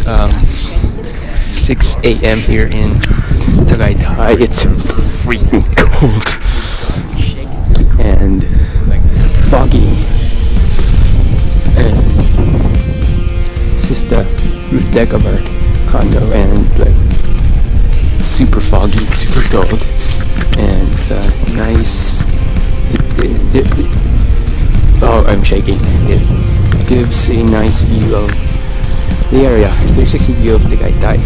6 a.m. here in Tagaytay. It's freaking cold and foggy. And this is the roof deck of our condo, and like super foggy, super cold, and it's nice. Oh, I'm shaking. It gives a nice view of the area, 360 view of Tagaytay.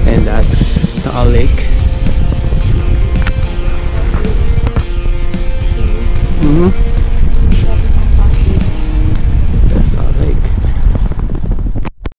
And that's Taal Lake.